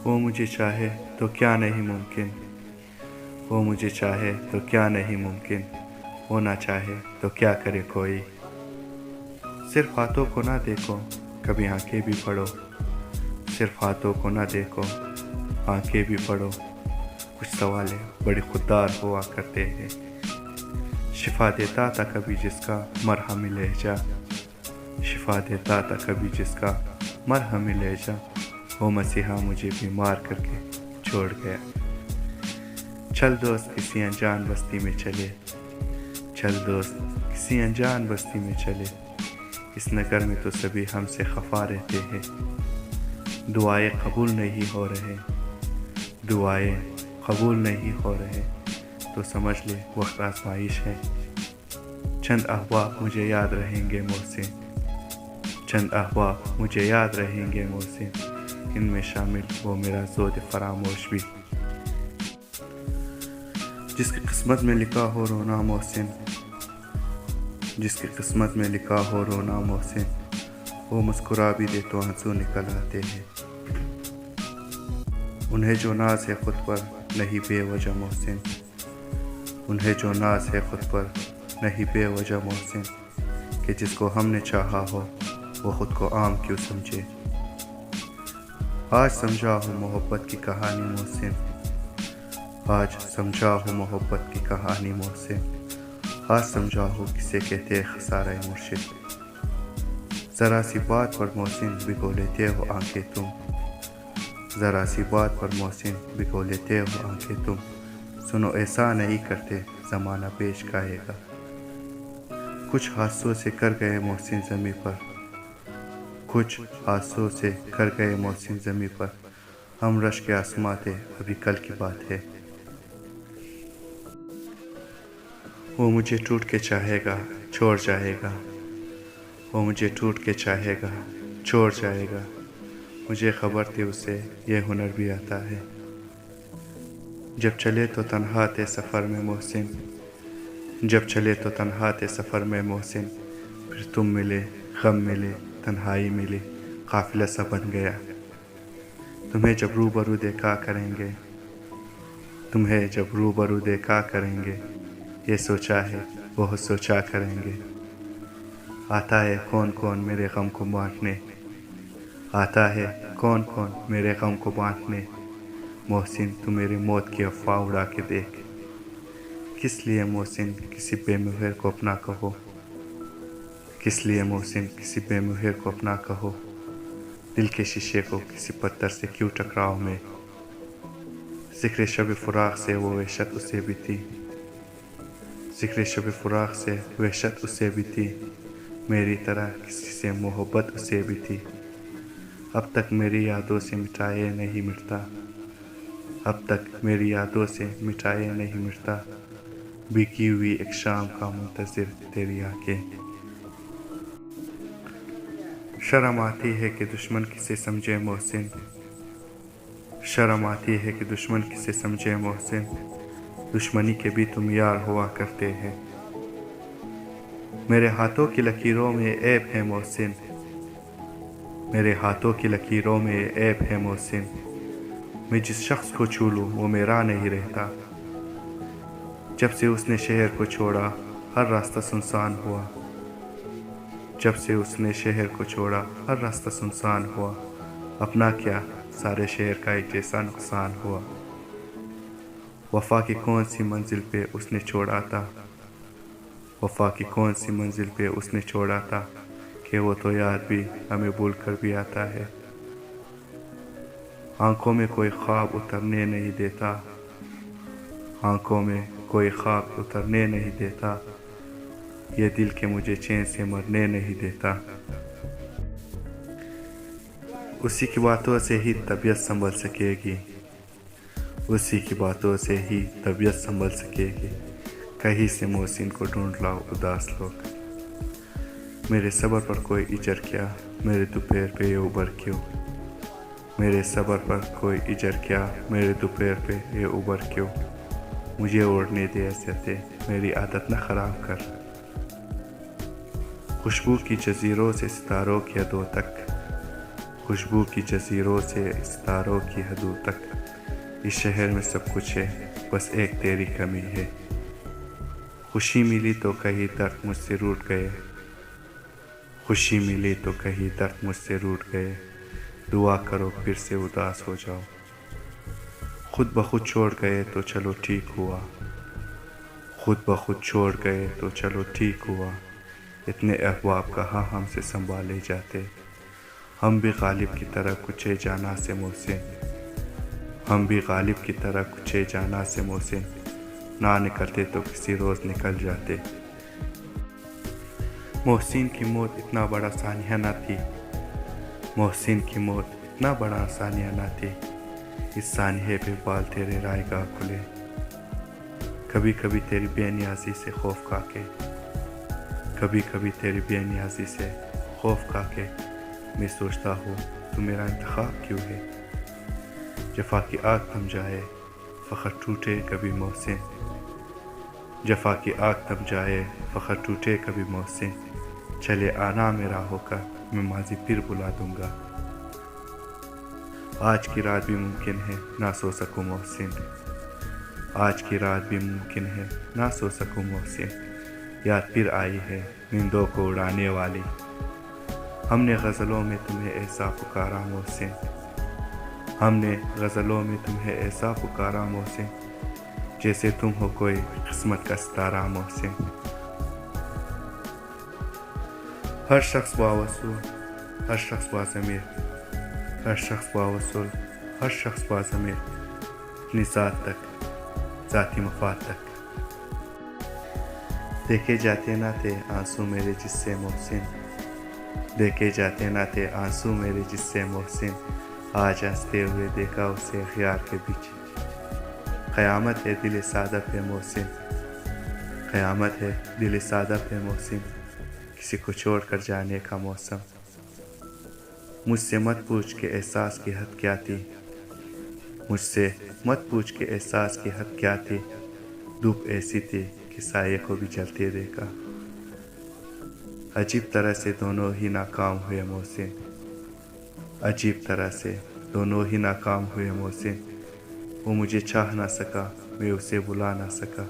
وہ مجھے چاہے تو کیا نہیں ممکن، وہ مجھے چاہے تو کیا نہیں ممکن، وہ نہ چاہے تو کیا کرے کوئی۔ صرف ہاتھوں کو نہ دیکھو، کبھی آنکھیں بھی پڑھو، صرف ہاتھوں کو نہ دیکھو، آنکھیں بھی پڑھو۔ کچھ سوالے بڑے خوددار ہوا کرتے ہیں، شفا دیتا تھا کبھی جس کا مرہمی لہجہ، شفا دیتا تھا کبھی جس کا مرہمی لہجہ، وہ مسیحا مجھے بیمار کر کے چھوڑ گیا۔ چل دوست کسی انجان بستی میں چلے، چل دوست کسی انجان بستی میں چلے، اس نگر میں تو سبھی ہم سے خفا رہتے ہیں، دعائیں قبول نہیں ہو رہے، دعائیں قبول نہیں ہو رہے، تو سمجھ لے وقت آزمائش ہے۔ چند احباب مجھے یاد رہیں گے محسن، چند احباب مجھے یاد رہیں گے محسن، ان میں شامل وہ میرا زود فراموش بھی۔ جس کی قسمت میں لکھا ہو رونا محسن، جس کی قسمت میں لکھا ہو رونا محسن، وہ مسکرا بھی دے تو آنسو نکل آتے ہیں۔ انہیں جو ناز ہے خود پر نہیں بے وجہ محسن، انہیں جو ناز ہے خود پر نہیں بے وجہ محسن، کہ جس کو ہم نے چاہا ہو وہ خود کو عام کیوں سمجھے۔ آج سمجھا ہوں محبت کی کہانی محسن، آج سمجھا ہوں محبت کی کہانی محسن، آج سمجھا ہوں کسے کہتے خسارہ مرشد۔ ذرا سی بات پر محسن بھگو لیتے ہو آنکھیں تم، ذرا سی بات پر محسن بھگو لیتے ہو آنکھیں تم، سنو ایسا نہیں کرتے زمانہ پیش کہے گا۔ کچھ حادثوں سے کر گئے محسن زمیں پر، کچھ حادثوں سے کر گئے محسن زمیں پر، ہم رش کے آسماں تھے ابھی کل کی بات ہے۔ وہ مجھے ٹوٹ کے چاہے گا چھوڑ جائے گا، وہ مجھے ٹوٹ کے چاہے گا چھوڑ جائے گا، مجھے خبر تھی اسے یہ ہنر بھی آتا ہے۔ جب چلے تو تنہا تھے سفر میں محسن، جب چلے تو تنہا تھے سفر میں محسن، پھر تم ملے غم ملے تنہائی ملی، قافلہ سا بن گیا۔ تمہیں جب روبرو دیکھا کریں گے، تمہیں جب روبرو دیکھا کریں گے، یہ سوچا ہے بہت سوچا کریں گے۔ آتا ہے کون کون میرے غم کو بانٹنے، آتا ہے کون کون میرے غم کو بانٹنے، محسن تو میری موت کی افواہ اڑا کے دیکھ۔ کس لیے محسن کسی بے مہر کو اپنا کہو، کس لیے محسن کسی بے مہر کو اپنا کہو، دل کے شیشے کو کسی پتھر سے کیوں ٹکراؤ میں۔ ذکر شب فراق سے وہ وحشت اسے بھی تھی، ذکر شب فراق سے وحشت اسے بھی تھی، میری طرح کسی سے محبت اسے بھی تھی۔ اب تک میری یادوں سے مٹائے نہیں مٹتا، اب تک میری یادوں سے مٹائے نہیں مٹتا، بھیگی ہوئی ایک شام کا منتظر تیری آنکھیں۔ شرم آتی ہے کہ دشمن کسے سمجھے محسن، شرم آتی ہے کہ دشمن کسے سمجھے محسن، دشمنی کے بھی تم یار ہوا کرتے ہیں۔ میرے ہاتھوں کی لکیروں میں عیب ہے محسن، میرے ہاتھوں کی لکیروں میں عیب ہے محسن، میں جس شخص کو چھو لوں وہ میرا نہیں رہتا۔ جب سے اس نے شہر کو چھوڑا ہر راستہ سنسان ہوا، جب سے اس نے شہر کو چھوڑا ہر راستہ سنسان ہوا، اپنا کیا سارے شہر کا ایک جیسا نقصان ہوا۔ وفا کی کون سی منزل پہ اس نے چھوڑا تھا، وفا کی کون سی منزل پہ اس نے چھوڑا تھا، کہ وہ تو یاد بھی ہمیں بھول کر بھی آتا ہے۔ آنکھوں میں کوئی خواب اترنے نہیں دیتا، آنکھوں میں کوئی خواب اترنے نہیں دیتا، یہ دل کے مجھے چین سے مرنے نہیں دیتا۔ اسی کی باتوں سے ہی طبیعت سنبھل سکے گی، اسی کی باتوں سے ہی طبیعت سنبھل سکے گی، کہیں سے محسن کو ڈھونڈ لاؤ اداس لوگ۔ میرے صبر پر کوئی اجر کیا، میرے دوپہر پہ یہ ابر کیوں، میرے صبر پر کوئی اجر کیا، میرے دوپہر پہ یہ ابر کیوں، مجھے اوڑھنے دے عزتیں میری عادت نہ خراب کر۔ خوشبو کی جزیروں سے ستاروں کی حدوں تک، خوشبو کی جزیروں سے ستاروں کی حدوں تک، اس شہر میں سب کچھ ہے، بس ایک تیری کمی ہے۔ خوشی ملی تو کہیں درد مجھ سے روٹ گئے، خوشی ملی تو کہیں درد مجھ سے روٹ گئے، دعا کرو پھر سے اداس ہو جاؤ۔ خود بخود چھوڑ گئے تو چلو ٹھیک ہوا، خود بخود چھوڑ گئے تو چلو ٹھیک ہوا، اتنے احباب کہاں ہم سے سنبھالے جاتے، ہم بھی غالب کی طرح کچے جانا سے محسن، ہم بھی غالب کی طرح کچے جانا سے محسن، نہ نکلتے تو کسی روز نکل جاتے۔ محسن کی موت اتنا بڑا سانحہ نہ تھی، محسن کی موت اتنا بڑا سانحہ نہ تھی، اس سانحے پہ بال تیرے رائے گاہ کھلے، کبھی کبھی تیری بے نیازی سے خوف کھا کے، کبھی کبھی تیری بے نیازی سے خوف کھا کے میں سوچتا ہوں تو میرا انتخاب کیوں ہے۔ جفا کی آگ تھم جائے فخر ٹوٹے کبھی محسن، جفا کی آگ تھم جائے فخر ٹوٹے کبھی محسن، چلے آنا میرا ہو کر میں ماضی پھر بلا دوں گا، آج کی رات بھی ممکن ہے نہ سو سکوں محسن، آج کی رات بھی ممکن ہے نہ سو سکوں محسن، یاد پھر آئی ہے نیندوں کو اڑانے والی، ہم نے غزلوں میں تمہیں ایسا پکارا محسن، ہم نے غزلوں میں تمہیں ایسا پکارا محسن، جیسے تم ہو کوئی قسمت کا ستارہ محسن۔ ہر شخص باوصول، ہر شخص باضمیر، ہر شخص باوصول، ہر شخص باضمیر، اپنی ذات تک، ذاتی مفاد تک۔ دیکھے جاتے نہ تھے آنسو میرے جس سے محسن، دیکھے جاتے نہ تھے آنسو میرے جس سے محسن، آج ہنستے ہوئے دیکھا اسے اغیار کے بیچ، قیامت ہے دل سادہ پہ محسن، قیامت ہے دل سادہ پہ محسن، کسی کو چھوڑ کر جانے کا موسم۔ مجھ سے مت پوچھ کے احساس کی حد کیا تھی، مجھ سے مت پوچھ کے احساس کی حد کیا تھی، دھوپ ایسی تھی کہ سائے کو بھی جلتے دیکھا، عجیب طرح سے دونوں ہی ناکام ہوئے محسن، عجیب طرح سے دونوں ہی ناکام ہوئے محسن، وہ مجھے چاہ نہ سکا میں اسے بلا نہ سکا،